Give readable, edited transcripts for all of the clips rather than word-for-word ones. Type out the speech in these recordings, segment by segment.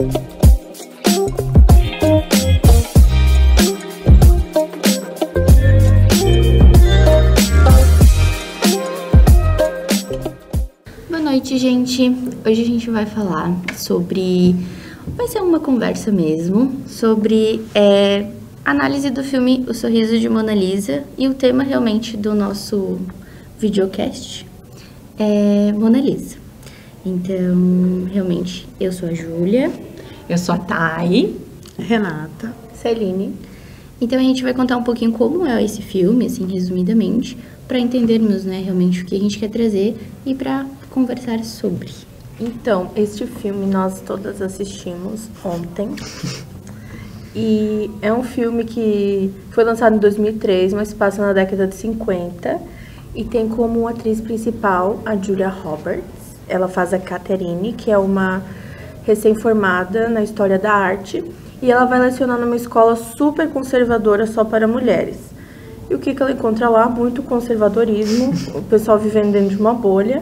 Boa noite, gente. Hoje a gente vai falar sobre... Vai ser uma conversa mesmo sobre análise do filme O Sorriso de Mona Lisa, e o tema realmente do nosso videocast é Mona Lisa. Então, realmente, eu sou a Júlia. Eu sou a Thay. Renata. Celine. Então, a gente vai contar um pouquinho como é esse filme, assim, resumidamente, para entendermos, né, realmente o que a gente quer trazer e para conversar sobre. Então, este filme nós todas assistimos ontem. E é um filme que foi lançado em 2003, mas passa na década de 50. E tem como atriz principal a Julia Roberts. Ela faz a Catherine, que é uma recém-formada na história da arte. E ela vai lecionar numa escola super conservadora só para mulheres. E o que ela encontra lá? Muito conservadorismo, o pessoal vivendo dentro de uma bolha.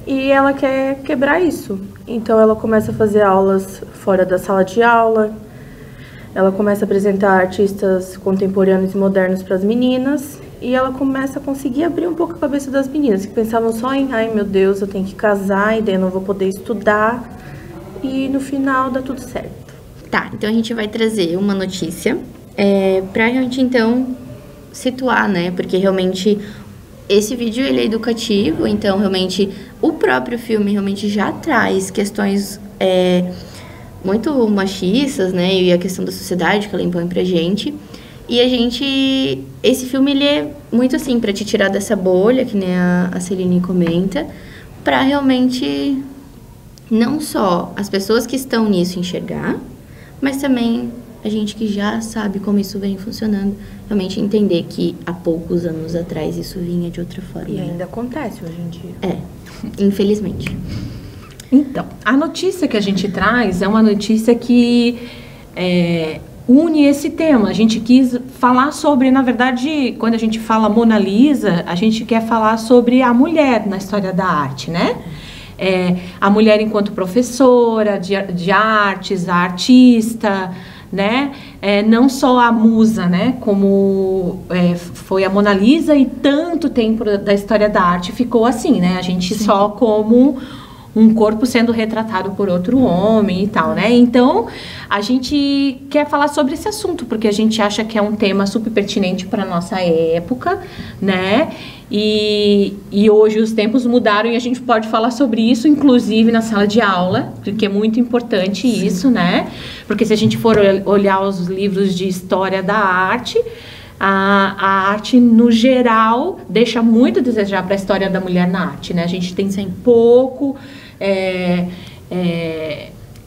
E ela quer quebrar isso. Então ela começa a fazer aulas fora da sala de aula. Ela começa a apresentar artistas contemporâneos e modernos para as meninas. E ela começa a conseguir abrir um pouco a cabeça das meninas, que pensavam só em, ai meu Deus, eu tenho que casar, e daí eu não vou poder estudar. E no final dá tudo certo. Tá, então a gente vai trazer uma notícia pra gente, então, situar, né? Porque realmente esse vídeo, ele é educativo, então realmente o próprio filme realmente já traz questões muito machistas, né? E a questão da sociedade que ela impõe pra gente. E esse filme, ele é muito assim, pra te tirar dessa bolha, que nem a Celine comenta, pra realmente não só as pessoas que estão nisso enxergar, mas também a gente que já sabe como isso vem funcionando, realmente entender que há poucos anos atrás isso vinha de outra forma. E ainda acontece hoje em dia. Infelizmente. Então, a notícia que a gente traz é uma notícia que une esse tema. A gente quis falar sobre, na verdade, quando a gente fala Mona Lisa, a gente quer falar sobre a mulher na história da arte, né? A mulher enquanto professora de artes, a artista, né? Não só a musa, né? Como foi a Mona Lisa, e tanto tempo da história da arte ficou assim, né? A gente Sim. Só como um corpo sendo retratado por outro homem e tal, né? Então, a gente quer falar sobre esse assunto, porque a gente acha que é um tema super pertinente para a nossa época, né? E hoje os tempos mudaram e a gente pode falar sobre isso, inclusive na sala de aula, porque é muito importante Sim. Isso, né? Porque se a gente for olhar os livros de história da arte, a arte, no geral, deixa muito a desejar para a história da mulher na arte, né? A gente tem pouco... pouco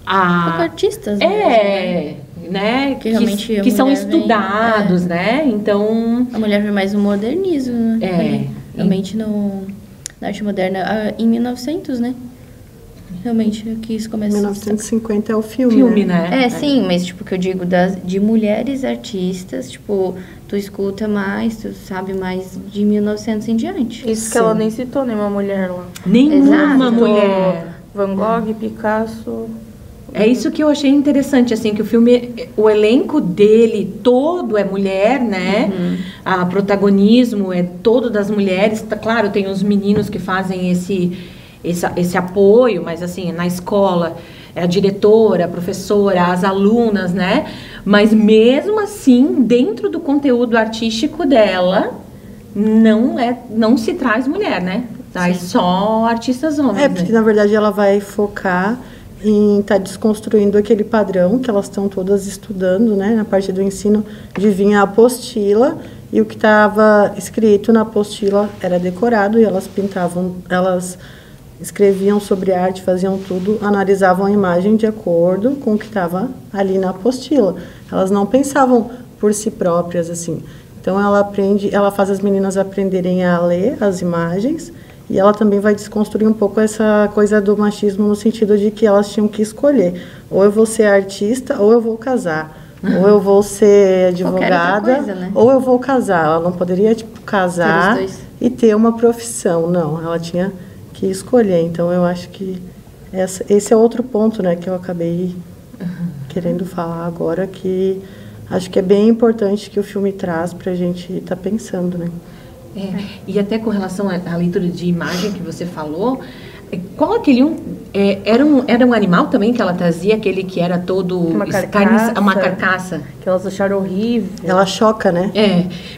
artistas, né? Que realmente que são estudados, né? Então... A mulher vem mais no modernismo, né? Realmente na arte moderna, em 1900, né? Realmente, que isso começa... 1950 é o filme, né? Sim, mas, tipo, que eu digo de mulheres artistas, tipo, tu escuta mais, tu sabe mais de 1900 em diante. Isso que ela nem citou nenhuma mulher lá. Nenhuma mulher. Van Gogh, Picasso... É isso que eu achei interessante, assim, que o filme, o elenco dele todo é mulher, né? Uhum. A protagonismo é todo das mulheres. Tá, claro, tem os meninos que fazem esse apoio, mas assim, na escola é a diretora, a professora, as alunas, né? Mas mesmo assim, dentro do conteúdo artístico dela, não se traz mulher, né? Traz só artistas homens. Porque na verdade ela vai focar em estar desconstruindo aquele padrão que elas estão todas estudando, né? Na parte do ensino, de vir a apostila, e o que estava escrito na apostila era decorado, e elas pintavam, elas escreviam sobre arte, faziam tudo, analisavam a imagem de acordo com o que estava ali na apostila. Elas não pensavam por si próprias, assim. Então ela faz as meninas aprenderem a ler as imagens, e ela também vai desconstruir um pouco essa coisa do machismo, no sentido de que elas tinham que escolher: ou eu vou ser artista, ou eu vou casar. Ou eu vou ser advogada, coisa, né? Ou eu vou casar. Ela não poderia, casar e ter uma profissão. Não, ela tinha que escolher. Então, eu acho que esse é outro ponto, né, que eu acabei querendo falar agora, que acho que é bem importante que o filme traz para a gente estar pensando, né? E até com relação à leitura de imagem que você falou, qual aquele era um animal também que ela trazia, aquele que era todo Uma carcaça. uma carcaça. Que elas acharam horrível. Ela choca, né?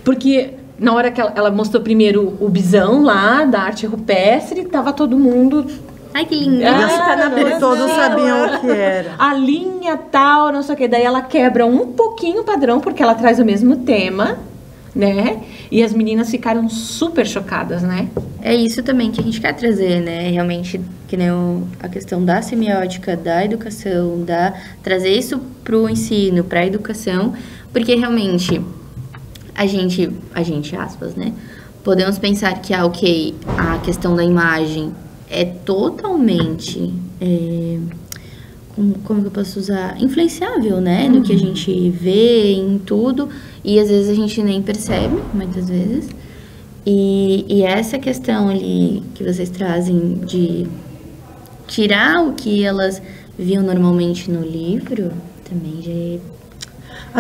Porque na hora que ela mostrou primeiro o bisão lá, da arte rupestre, tava todo mundo... Ai, que lindo. tá na posição. Todos sabiam o que era. A linha tal, não sei o que. Daí ela quebra um pouquinho o padrão, porque ela traz o mesmo tema, né? E as meninas ficaram super chocadas, né? É isso também que a gente quer trazer, né? Realmente, que nem a questão da semiótica, da educação, trazer isso pro ensino, pra educação, porque realmente a gente, aspas, né? Podemos pensar que, ok, a questão da imagem é totalmente, como que eu posso usar? Influenciável, né? No que a gente vê, em tudo, e às vezes a gente nem percebe, muitas vezes. E essa questão ali que vocês trazem de tirar o que elas viam normalmente no livro, também já é...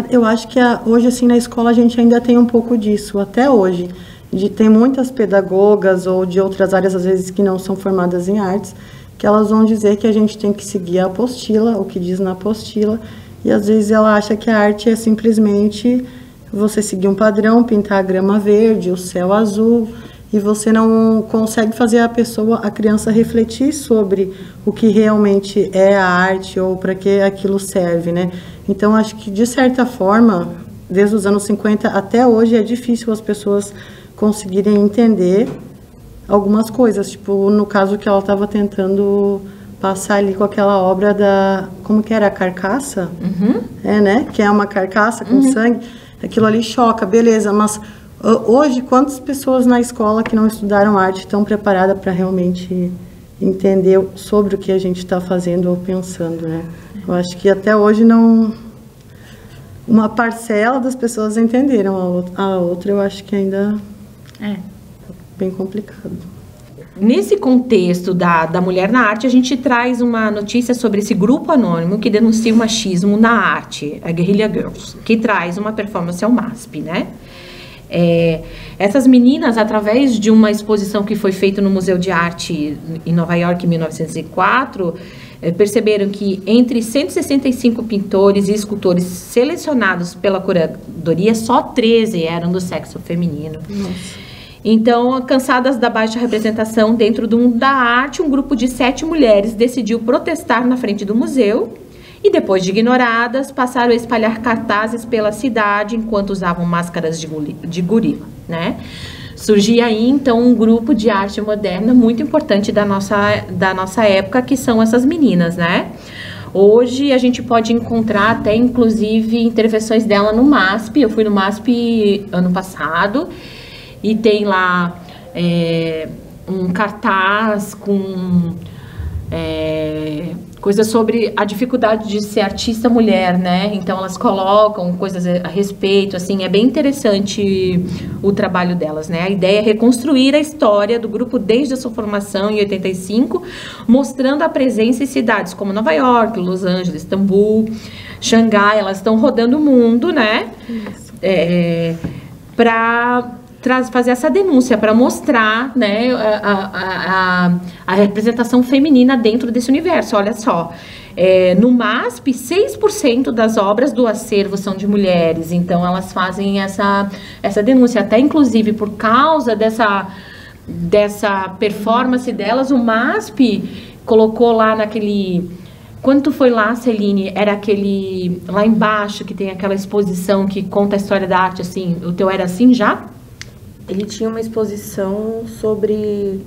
Eu acho que hoje, assim, na escola a gente ainda tem um pouco disso, até hoje. Tem muitas pedagogas ou de outras áreas, às vezes, que não são formadas em artes, que elas vão dizer que a gente tem que seguir a apostila, o que diz na apostila, e às vezes ela acha que a arte é simplesmente você seguir um padrão, pintar a grama verde, o céu azul, e você não consegue fazer a criança refletir sobre o que realmente é a arte ou para que aquilo serve, né? Então, acho que, de certa forma, desde os anos 50 até hoje, é difícil as pessoas conseguirem entender algumas coisas, tipo, no caso que ela estava tentando passar ali com aquela obra como que era, a carcaça? Né? Que é uma carcaça com sangue, aquilo ali choca, beleza, mas hoje, quantas pessoas na escola que não estudaram arte estão preparadas para realmente entender sobre o que a gente está fazendo ou pensando, né? Eu acho que até hoje uma parcela das pessoas entenderam, a outra eu acho que ainda é bem complicado. Nesse contexto da mulher na arte, a gente traz uma notícia sobre esse grupo anônimo que denuncia o machismo na arte, a Guerrilla Girls, que traz uma performance ao MASP, né? Essas meninas, através de uma exposição que foi feita no Museu de Arte em Nova York em 1904, perceberam que entre 165 pintores e escultores selecionados pela curadoria, só 13 eram do sexo feminino. Nossa. Então, cansadas da baixa representação dentro do mundo da arte, um grupo de 7 mulheres decidiu protestar na frente do museu e, depois de ignoradas, passaram a espalhar cartazes pela cidade enquanto usavam máscaras de gorila, né? Surgia aí, então, um grupo de arte moderna muito importante da nossa época, que são essas meninas, né? Hoje, a gente pode encontrar até, inclusive, intervenções dela no MASP. Eu fui no MASP ano passado e tem lá um cartaz com coisas sobre a dificuldade de ser artista mulher, né? Então elas colocam coisas a respeito, assim, é bem interessante o trabalho delas, né? A ideia é reconstruir a história do grupo desde a sua formação em 85, mostrando a presença em cidades como Nova York, Los Angeles, Istambul, Xangai. Elas estão rodando o mundo, né? Para fazer essa denúncia, para mostrar, né, a representação feminina dentro desse universo. Olha só, no MASP, 6% das obras do acervo são de mulheres, então elas fazem essa denúncia, até inclusive por causa dessa performance delas, o MASP colocou lá naquele... Quando tu foi lá, Celine, era aquele lá embaixo que tem aquela exposição que conta a história da arte, assim, o teu era assim já? Ele tinha uma exposição sobre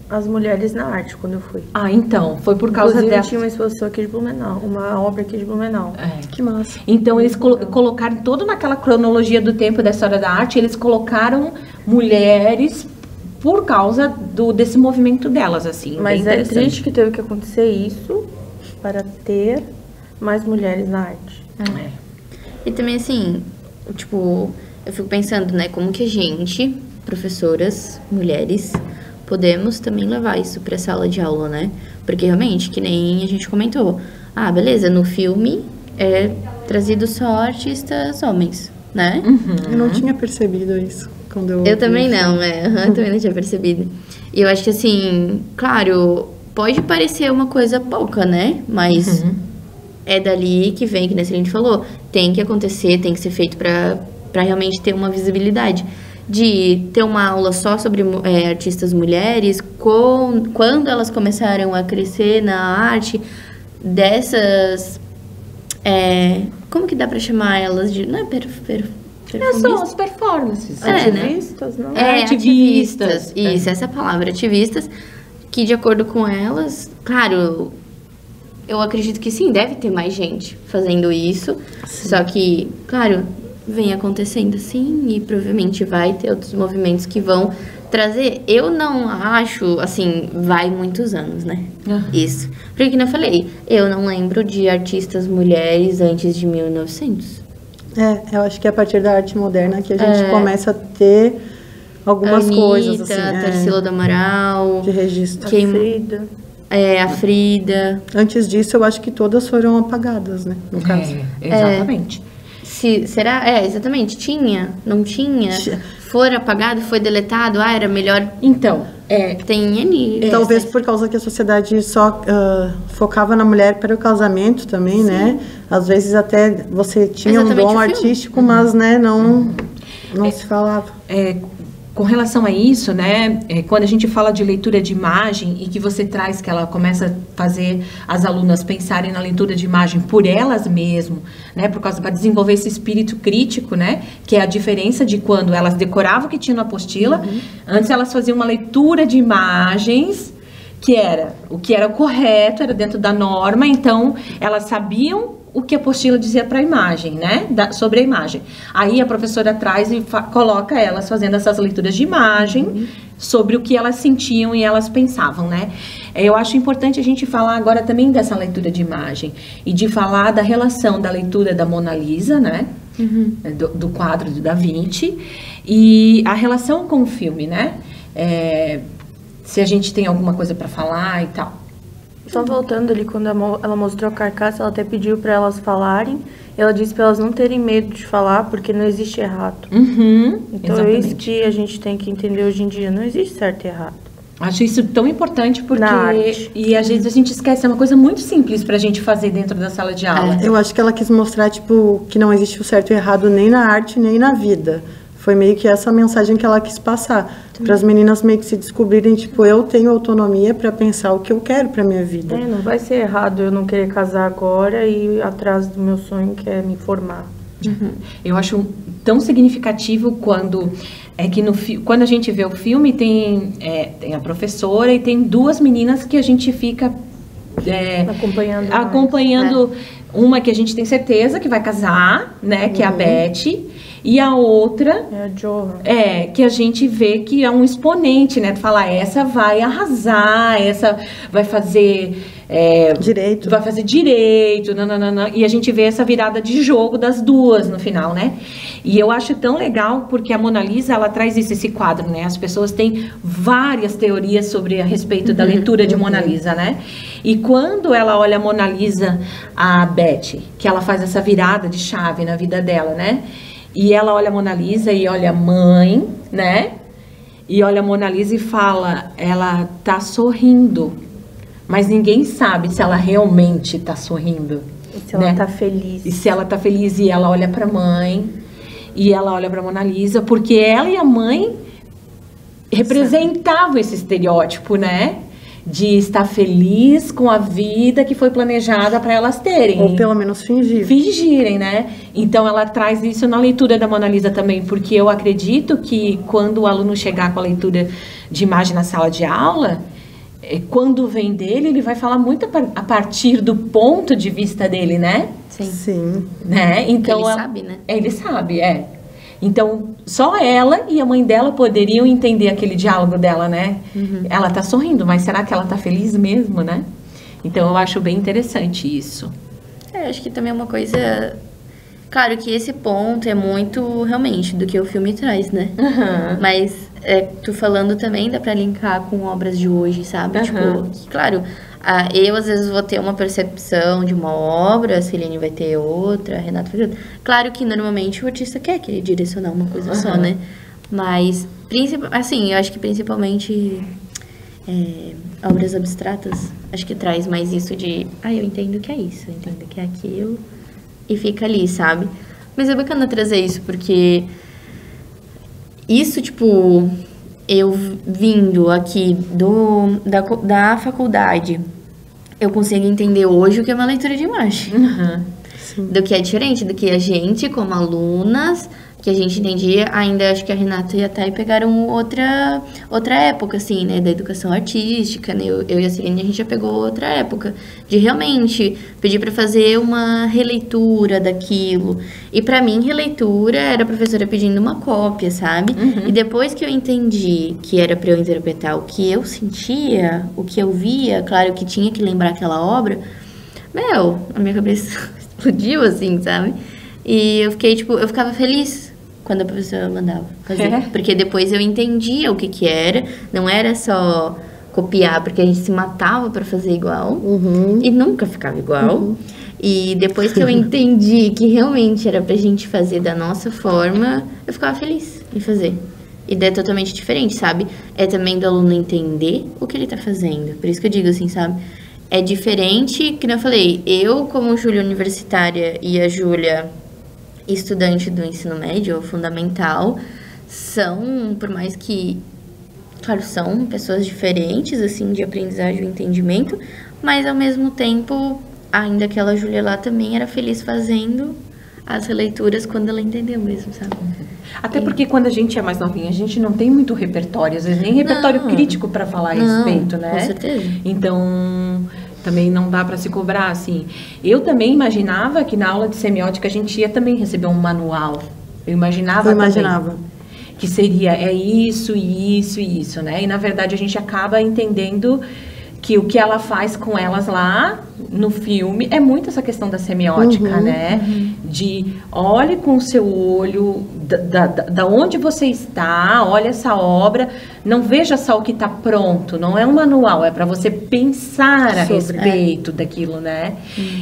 as mulheres na arte, quando eu fui. Ah, então, foi por causa Inclusive, dessa... tinha uma exposição aqui de Blumenau, uma obra aqui de Blumenau. Que massa. Então, eles colocaram toda naquela cronologia do tempo da história da arte, eles colocaram mulheres por causa desse movimento delas, assim. Mas é triste que teve que acontecer isso para ter mais mulheres na arte. E também, assim, tipo... Eu fico pensando, né, como que a gente, professoras, mulheres, podemos também levar isso para a sala de aula, né? Porque realmente, que nem a gente comentou, beleza, no filme trazido só artistas homens, né? Eu não tinha percebido isso quando eu Eu também vi o não, filme. eu também não tinha percebido. E eu acho que assim, claro, pode parecer uma coisa pouca, né? Mas é dali que vem, que nem a Celine falou, tem que acontecer, tem que ser feito pra realmente ter uma visibilidade. De ter uma aula só sobre artistas mulheres, quando elas começaram a crescer na arte dessas... como que dá pra chamar elas de... Não é São as performances. né? Ativistas, não? Ativistas. Isso, essa é a palavra, ativistas, que de acordo com elas, claro, eu acredito que sim, deve ter mais gente fazendo isso, só que, claro, vem acontecendo assim e provavelmente vai ter outros movimentos que vão trazer. Eu não acho, assim, vai muitos anos, né? Isso. Porque, como eu falei, eu não lembro de artistas mulheres antes de 1900. Eu acho que é a partir da arte moderna que a gente começa a ter algumas Anitta, coisas, assim, Tarsila do Amaral, de registro. Frida. a Frida. Antes disso, eu acho que todas foram apagadas, né, no caso. Exatamente. Será? Exatamente. Tinha? Não tinha? Foi apagado? Foi deletado? Era melhor... Então, Tem N... Talvez por causa que a sociedade só focava na mulher para o casamento também, né? Às vezes até você tinha Exatamente um dom o filme. artístico, mas, né, não se falava. com relação a isso, né, quando a gente fala de leitura de imagem e que você traz que ela começa a fazer as alunas pensarem na leitura de imagem por elas mesmas, né, por causa para desenvolver esse espírito crítico, né, que é a diferença de quando elas decoravam o que tinha na apostila, antes elas faziam uma leitura de imagens que era o que era correto, era dentro da norma, então elas sabiam o que a apostila dizia para a imagem, né? Sobre a imagem. Aí a professora traz e coloca elas fazendo essas leituras de imagem sobre o que elas sentiam e elas pensavam, né? Eu acho importante a gente falar agora também dessa leitura de imagem e de falar da relação da leitura da Mona Lisa, né? Do quadro do Da Vinci e a relação com o filme, né? Se a gente tem alguma coisa para falar e tal. Só voltando ali, quando ela mostrou a carcaça, ela até pediu para elas falarem. Ela disse para elas não terem medo de falar, porque não existe errado. Então é isso que a gente tem que entender hoje em dia. Não existe certo e errado. Acho isso tão importante porque... Na arte. E às vezes a gente esquece, é uma coisa muito simples pra gente fazer dentro da sala de aula. Eu acho que ela quis mostrar, tipo, que não existe o certo e o errado nem na arte, nem na vida. Foi meio que essa mensagem que ela quis passar. Para as meninas meio que se descobrirem, tipo, eu tenho autonomia para pensar o que eu quero para minha vida. Não vai ser errado eu não querer casar agora e ir atrás do meu sonho, que é me formar. Eu acho tão significativo quando quando a gente vê o filme tem a professora e tem duas meninas que a gente fica acompanhando uma que a gente tem certeza que vai casar, né, que é a Betty, e a outra É a Johan. que a gente vê que é um exponente, né, falar essa vai arrasar, essa vai fazer Direito. vai fazer direito, nananana, e a gente vê essa virada de jogo das duas no final, né? E eu acho tão legal porque a Mona Lisa, ela traz esse quadro, né? As pessoas têm várias teorias sobre a respeito da leitura de Mona Lisa, né? E quando ela olha a Mona Lisa, a Betty, que ela faz essa virada de chave na vida dela, né? E ela olha a Mona Lisa e olha a mãe, né? E olha a Mona Lisa e fala, ela tá sorrindo. Mas ninguém sabe se ela realmente tá sorrindo. E se ela tá feliz. E se ela tá feliz e ela olha pra mãe, e ela olha pra Mona Lisa, porque ela e a mãe representavam esse estereótipo, né? De estar feliz com a vida que foi planejada para elas terem. Ou pelo menos fingir. Fingirem, né? Então ela traz isso na leitura da Mona Lisa também, porque eu acredito que quando o aluno chegar com a leitura de imagem na sala de aula, quando vem dele, ele vai falar muito a partir do ponto de vista dele, né? Sim. Né? Então, Ele sabe, né? Ele sabe, Então, só ela e a mãe dela poderiam entender aquele diálogo dela, né? Ela tá sorrindo, mas será que ela tá feliz mesmo, né? Então, eu acho bem interessante isso. Acho que também é uma coisa... Claro que esse ponto é muito, realmente, do que o filme traz, né? Mas, tu falando também, dá pra linkar com obras de hoje, sabe? Tipo, que, claro, Eu, às vezes, vou ter uma percepção de uma obra, a Celine vai ter outra, a Renata vai ter outra. Claro que, normalmente, o artista quer direcionar uma coisa só, né? Mas, assim, eu acho que principalmente obras abstratas, acho que traz mais isso de... eu entendo que é isso, eu entendo que é aquilo, e fica ali, sabe? Mas é bacana trazer isso, porque isso, tipo... Eu vindo aqui da faculdade, eu consigo entender hoje o que é uma leitura de imagem. Do que é diferente, do que a gente, como alunas, que a gente entendia, ainda acho que a Renata e a Thay pegaram outra época, assim, né, da educação artística, né, eu e a Celine, a gente já pegou outra época, de realmente pedir para fazer uma releitura daquilo, e para mim, releitura era a professora pedindo uma cópia, sabe, e depois que eu entendi que era para eu interpretar o que eu sentia, o que eu via, claro que tinha que lembrar aquela obra, a minha cabeça explodiu, assim, sabe, e eu fiquei, tipo, eu ficava feliz quando a professora mandava fazer. Porque depois eu entendia o que era. Não era só copiar, porque a gente se matava para fazer igual. E nunca ficava igual. E depois que eu entendi que realmente era pra gente fazer da nossa forma, eu ficava feliz em fazer. E daí é totalmente diferente, sabe? É também do aluno entender o que ele tá fazendo. Por isso que eu digo assim, sabe? É diferente, que eu falei, eu como Júlia universitária e a Júlia estudante do ensino médio ou fundamental, são, por mais que, claro, são pessoas diferentes, assim, de aprendizagem e entendimento, mas ao mesmo tempo, ainda aquela Júlia lá também era feliz fazendo as releituras quando ela entendeu mesmo, sabe? Até porque quando a gente é mais novinha, a gente não tem muito repertório, às vezes nem repertório crítico para falar a respeito, né? Com certeza. Então, também não dá para se cobrar, assim. Eu também imaginava que na aula de semiótica a gente ia também receber um manual. Eu imaginava que seria isso, né? E na verdade a gente acaba entendendo que o que ela faz com elas lá no filme é muito essa questão da semiótica, né? De olhe com o seu olho, da onde você está, olha essa obra, não veja só o que está pronto, não é um manual, é para você pensar a respeito daquilo, né?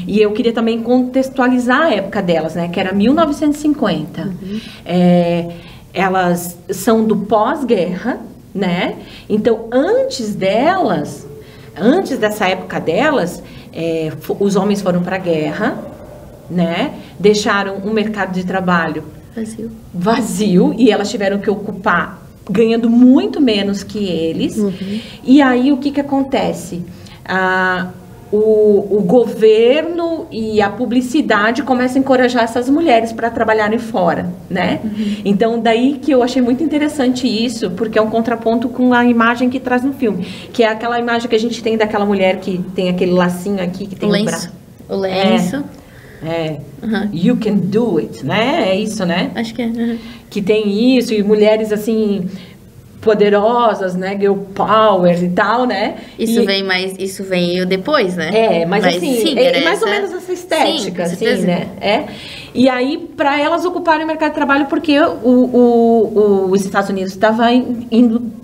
E eu queria também contextualizar a época delas, né? Que era 1950. Elas são do pós-guerra, né? Então, antes dessa época delas, os homens foram para a guerra, né? Deixaram um mercado de trabalho vazio e elas tiveram que ocupar ganhando muito menos que eles. E aí o que acontece? O governo e a publicidade começam a encorajar essas mulheres para trabalharem fora, né? Então, daí que eu achei muito interessante isso, porque é um contraponto com a imagem que traz no filme, que é aquela imagem que a gente tem daquela mulher que tem aquele lacinho aqui, que tem o lenço. O lenço. You can do it, né? É isso, né? Acho que é. Que tem isso, e mulheres assim... poderosas, né, girl power e tal, né? Isso veio depois, né? Mas assim, sim, mais ou menos essa estética, sim, assim, né? E aí, para elas ocuparem o mercado de trabalho, porque os Estados Unidos estavam indo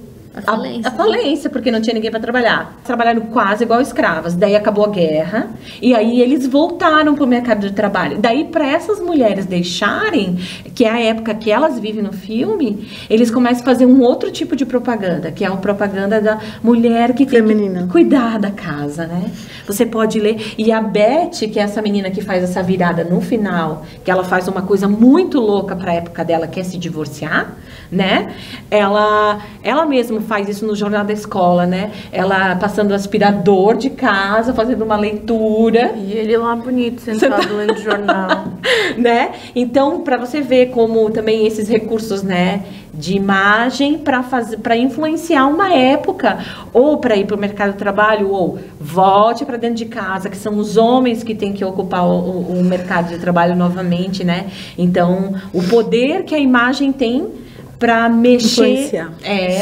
a falência, porque não tinha ninguém para trabalhar. Trabalharam quase igual escravas. Daí acabou a guerra e aí eles voltaram para o mercado de trabalho. Daí, para essas mulheres deixarem, que é a época que elas vivem no filme, eles começam a fazer um outro tipo de propaganda, que é a propaganda da mulher que tem que cuidar da casa, né? Você pode ler. E a Beth, que é essa menina que faz essa virada no final, que ela faz uma coisa muito louca para a época dela, que é se divorciar, né? Ela mesma faz isso no jornal da escola, né? Ela passando o aspirador de casa, fazendo uma leitura. E ele lá bonito, sentado lendo jornal. Né? Então, para você ver como também esses recursos, né, de imagem para influenciar uma época, ou para ir para o mercado de trabalho, ou volte para dentro de casa, que são os homens que têm que ocupar o mercado de trabalho novamente, né? Então, o poder que a imagem tem para mexer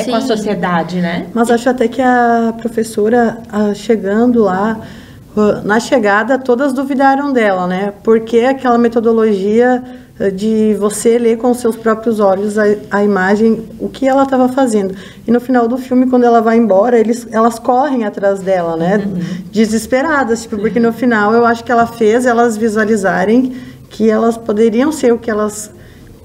com a sociedade, né? Mas acho até que a professora, chegando lá, na chegada, todas duvidaram dela, né? Porque aquela metodologia de você ler com os seus próprios olhos a imagem, o que ela estava fazendo. E no final do filme, quando ela vai embora, elas correm atrás dela, né? Desesperadas, tipo, porque no final eu acho que ela fez elas visualizarem que elas poderiam ser o que elas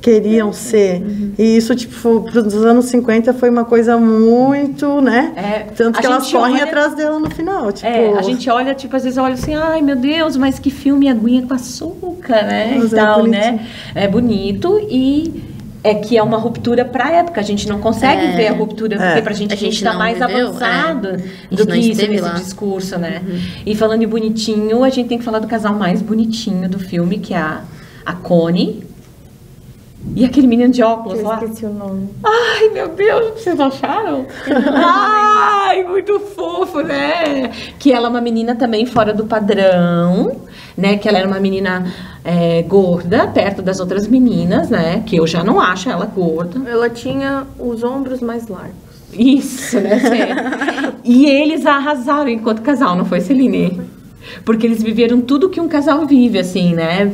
queriam ser. E isso, tipo, para os anos 50 foi uma coisa muito, né? Tanto que elas correm atrás dela no final. Tipo... a gente olha, tipo, às vezes olha assim, ai meu Deus, mas que filme Aguinha com Açúcar, né? Mas e tal, né? É bonito e que é uma ruptura pra época. A gente não consegue ver a ruptura, porque pra gente, a gente tá mais avançado do que isso nesse discurso, né? E falando em bonitinho, a gente tem que falar do casal mais bonitinho do filme, que é a Connie. E aquele menino de óculos lá. Eu esqueci o nome. Ai, meu Deus, vocês acharam? Ai, muito fofo, né? Que ela é uma menina também fora do padrão, né? Que ela era uma menina gorda, perto das outras meninas, né? Que eu já não acho ela gorda. Ela tinha os ombros mais largos. Isso, né? E eles arrasaram enquanto casal, não foi, Celine? Porque eles viveram tudo que um casal vive, assim, né?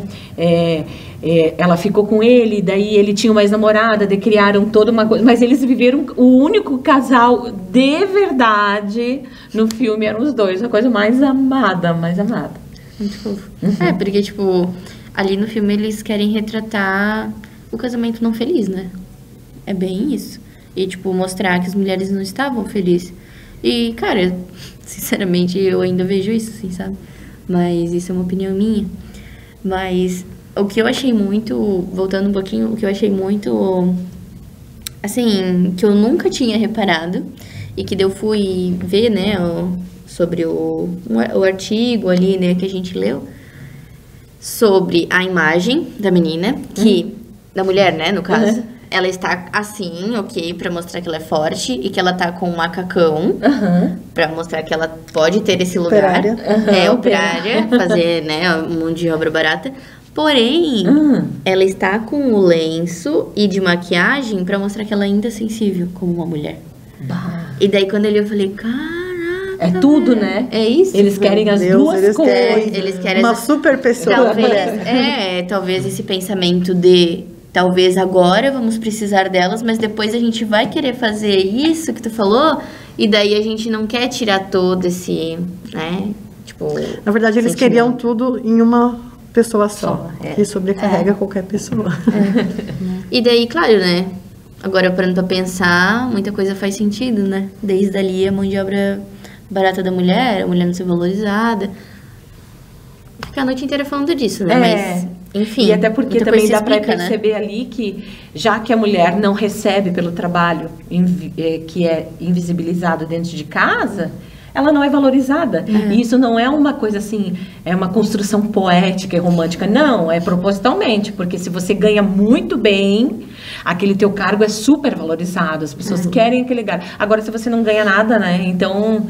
Ela ficou com ele, daí ele tinha uma ex-namorada, daí criaram toda uma coisa. Mas eles viveram, o único casal de verdade no filme eram os dois, a coisa mais amada, mais amada. Muito fofo. Porque, tipo, ali no filme eles querem retratar o casamento não feliz, né? É bem isso. E, tipo, mostrar que as mulheres não estavam felizes. E, cara, sinceramente, eu ainda vejo isso, assim, sabe? Mas isso é uma opinião minha. Mas o que eu achei muito, voltando um pouquinho, o que eu achei muito, assim, que eu nunca tinha reparado, e que eu fui ver, né, sobre o artigo ali, né, que a gente leu, sobre a imagem da menina, da mulher, né, no caso, ela está assim, ok, pra mostrar que ela é forte e que ela tá com um macacão, pra mostrar que ela pode ter esse lugar. Operária, fazer, né, um monte de obra barata. Porém, ela está com o lenço e de maquiagem pra mostrar que ela ainda é sensível como uma mulher. E daí quando eu falei, caraca, é tudo, né? É isso. Eles querem as duas coisas. Eles querem uma super pessoa. Talvez esse pensamento de talvez agora vamos precisar delas, mas depois a gente vai querer fazer isso que tu falou, e daí a gente não quer tirar todo esse, né? Tipo, na verdade, eles queriam tudo em uma pessoa só. E sobrecarrega qualquer pessoa. E daí, claro, né? Agora, parando pra pensar, muita coisa faz sentido, né? Desde ali, a mão de obra barata da mulher, a mulher não ser valorizada. Ficar a noite inteira falando disso, né? Mas, enfim. E até porque também dá para explica, perceber, né, ali que, já que a mulher não recebe pelo trabalho que é invisibilizado dentro de casa, ela não é valorizada. E isso não é uma coisa assim, é uma construção poética e romântica. Não, é propositalmente, porque se você ganha muito bem, aquele teu cargo é super valorizado, as pessoas querem aquele lugar. Agora, se você não ganha nada, né, então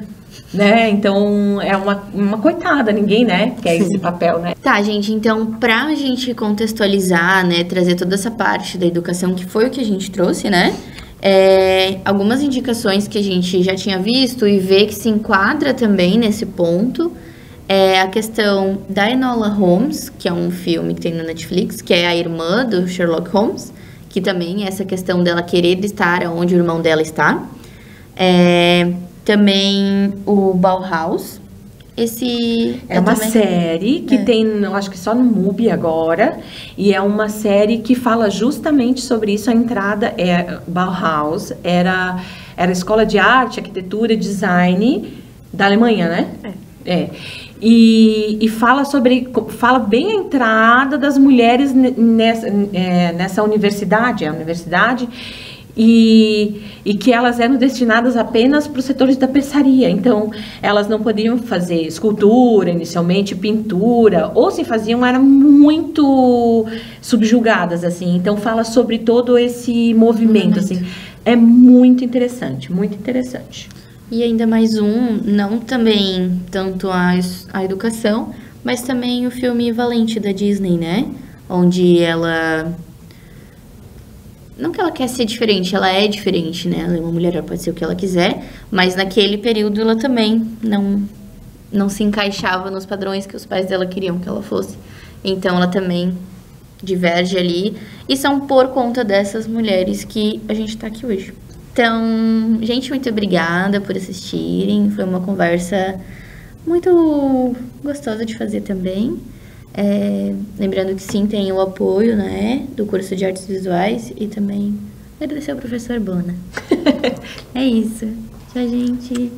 é uma coitada, ninguém, né, quer esse papel, né. Tá, gente, então pra gente contextualizar, né, trazer toda essa parte da educação, que foi o que a gente trouxe, né, algumas indicações que a gente já tinha visto e vê que se enquadra também nesse ponto é a questão da Enola Holmes, que é um filme que tem na Netflix, que é a irmã do Sherlock Holmes, que também é essa questão dela querer estar onde o irmão dela está. Também o Bauhaus. É uma série que tem, eu acho que só no MUBI agora, e é uma série que fala justamente sobre isso. A entrada Bauhaus, era a escola de arte, arquitetura e design da Alemanha, né? E fala bem a entrada das mulheres nessa universidade, e que elas eram destinadas apenas para os setores da peçaria. Então, elas não podiam fazer escultura inicialmente, pintura, ou se faziam, eram muito subjugadas, assim. Então, fala sobre todo esse movimento, assim. É muito interessante, muito interessante. E ainda mais não também tanto a educação, mas também o filme Valente da Disney, né? Onde ela... Não que ela quer ser diferente, ela é diferente, né? Ela é uma mulher, ela pode ser o que ela quiser, mas naquele período ela também não se encaixava nos padrões que os pais dela queriam que ela fosse. Então ela também diverge ali. E são por conta dessas mulheres que a gente tá aqui hoje. Então, gente, muito obrigada por assistirem. Foi uma conversa muito gostosa de fazer também. Lembrando que sim, tem o apoio, né, do curso de artes visuais e também agradecer ao professor Bona. É isso. Tchau, gente.